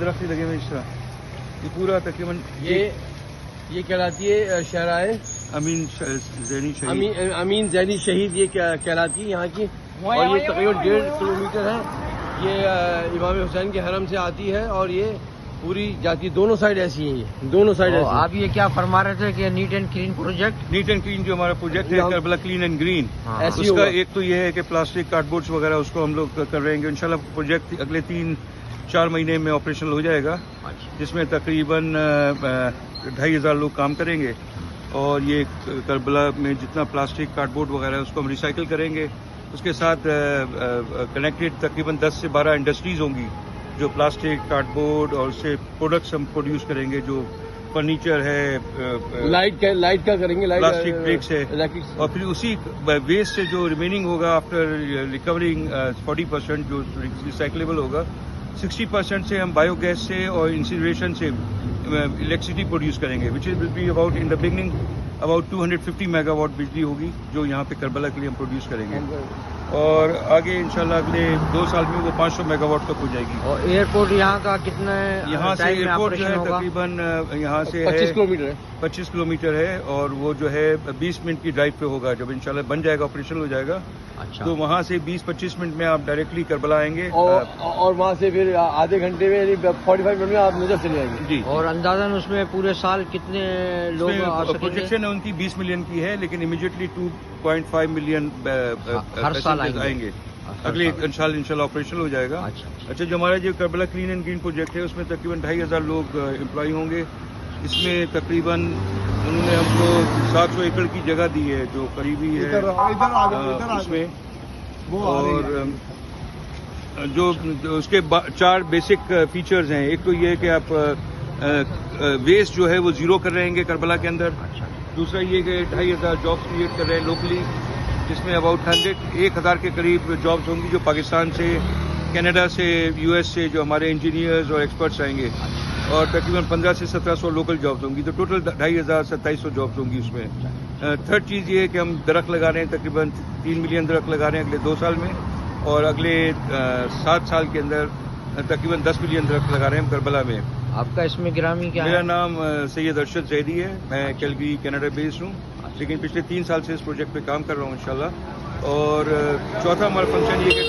درخت لگے ہوئے اس طرح، یہ پورا تقریباً یہ کہلاتی ہے شہرائے امین زینی شہید، امین زینی شہید، یہ کہلاتی ہے یہاں کی، اور یہ تقریباً 1.5 کلومیٹر ہے. یہ امام حسین کے حرم سے آتی ہے اور یہ پوری جاتی ہے. دونوں سائڈ ایسی ہیں، یہ دونوں سائڈ ایسی. آپ یہ کیا فرما رہے تھے کہ neat and clean project? Neat and clean جو ہمارا پروجیکٹ ہے کربلا کلین اینڈ گرین، ایسی اس کا ہوگا. ایک تو یہ ہے کہ پلاسٹک کارڈ بورڈز وغیرہ اس کو ہم لوگ کر رہے ہیں. انشاءاللہ پروجیکٹ اگلے 3-4 مہینے میں آپریشنل ہو جائے گا، جس میں تقریباً 2500 لوگ کام کریں گے. اور یہ کربلا میں جتنا پلاسٹک کارڈ بورڈ وغیرہ ہے اس کو ہم ریسائیکل کریں گے. اس کے ساتھ کنیکٹڈ تقریباً 10 سے 12 انڈسٹریز ہوں گی جو پلاسٹک کارڈ بورڈ اور اس سے پروڈکٹس ہم پروڈیوس کریں گے، جو فرنیچر ہے، لائٹ کا کریں گے، پلاسٹک بریکس ہے، اور پھر اسی ویسٹ سے جو ریمیننگ ہوگا آفٹر ریکورنگ 40% جو ریسائکلیبل ہوگا، 60% سے ہم بایو گیس سے اور انسینریشن سے الیکٹریسٹی پروڈیوس کریں گے، which will be about in the beginning about 250 megawatt بجلی ہوگی جو یہاں پہ کربلا کے لیے ہم پروڈیوس کریں گے. اور آگے انشاءاللہ اگلے 2 سال میں وہ 500 میگا واٹ تک ہو جائے گی. اور ایئرپورٹ یہاں کا کتنا یہاں سے ایئرپورٹ جو ہے تقریباً یہاں سے 25 کلومیٹر ہے، اور وہ جو ہے 20 منٹ کی ڈرائیو پہ ہوگا. جب انشاءاللہ بن جائے گا، آپریشن ہو جائے گا، تو وہاں سے 20-25 منٹ میں آپ ڈائریکٹلی کربلا آئیں گے، اور وہاں سے پھر آدھے گھنٹے میں 45 منٹ میں آپ نجف چلے جائیں گے. جی. اور اندازاً اس میں پورے سال کتنے لوگ آ سکیں گے؟ پروجیکشن ان کی 20 ملین کی ہے، لیکن امیڈیٹلی 2.5 ملین ہر سال آئیں گے. اگلے انشاءاللہ آپریشن ہو جائے گا. اچھا، جو ہمارا جو Karbala clean and green project ہے اس میں تقریباً 2500 لوگ امپلائی ہوں گے. اس میں تقریباً انہوں نے ہم کو 700 ایکڑ کی جگہ دی ہے جو قریبی ہے اس میں. اور جو اس کے 4 بیسک فیچرز ہیں. ایک تو یہ ہے کہ آپ ویسٹ جو ہے وہ زیرو کر رہے ہیں کربلا کے اندر. دوسرا یہ کہ 2500 جابس کریٹ کر رہے ہیں لوکلی، جس میں اباؤٹ 1000 کے قریب جابس ہوں گی جو پاکستان سے، کینیڈا سے، یو ایس سے جو ہمارے انجینئرز اور ایکسپرٹس آئیں گے. اور تقریباً 1500 سے 1700 لوکل جابس ہوں گی، تو ٹوٹل 2500 سے 2700 جابس ہوں گی اس میں. تھرڈ چیز یہ ہے کہ ہم درخت لگا رہے ہیں، تقریباً 3 ملین درخت لگا رہے ہیں اگلے 2 سال میں، اور اگلے 7 سال کے اندر تقریباً 10 ملین درخت لگا رہے ہیں کربلا میں. آپ کا اس میں گرامی کیا ہے؟ میرا نام سید ارشد زیدی ہے، میں کیلگری کینیڈا بیسڈ ہوں، لیکن پچھلے 3 سال سے اس پروجیکٹ پہ کام کر رہا ہوں انشاءاللہ. اور چوتھا ہمارا فنکشن یہ کہ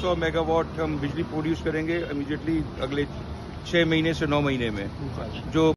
250 میگا واٹ ہم بجلی پروڈیوس کریں گے امیڈیٹلی اگلے 6 مہینے سے 9 مہینے میں، جو